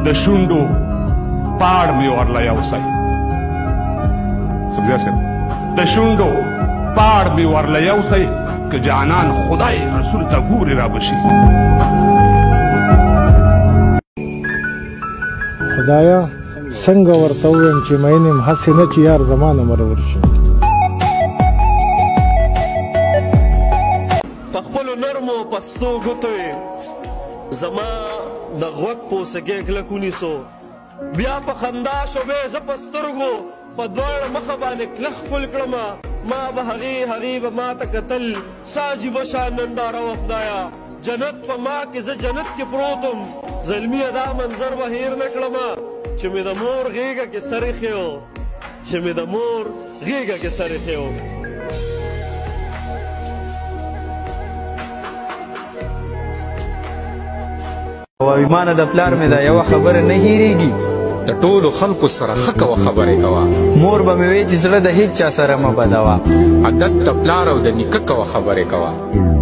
د شونډو پاړ مې ورله یوسی سبزیه صاحب د شونډو پاړ مې ورله یوسی که جانان خدای رسول ته ګورې را بشي خدایا څنګه ورته ووایم چې مین یم هسې نه چې یار زما نه مرور شي په خپلو نرمو پستو ګوتو یې زما د غوږ پوسګې کلک ونیسو بیا په خندا شوبې زه په سترګو په دواړه مخه باندې کلک ښکل کړمه ما به هغې به ما ته کتل سا عجیبه شان ننداره وه خدایه جنت په ما کې زه جنت کې پروت وم زلمیه دا منظر به هیر نه کړمه چې مې د مور غېږه کې سر ایښی و چې مې د مور غېږه کې سر ایښی و وایي مانه د پلار مې دا یوه خبره نه هېرېږي د ټولو خلکو سره ښه کوه خبرې کوه مور به مې وی چې زړه د هیڅ چا سره مه بدوه عادت د پلار او د نیکه کوه خبرې کوه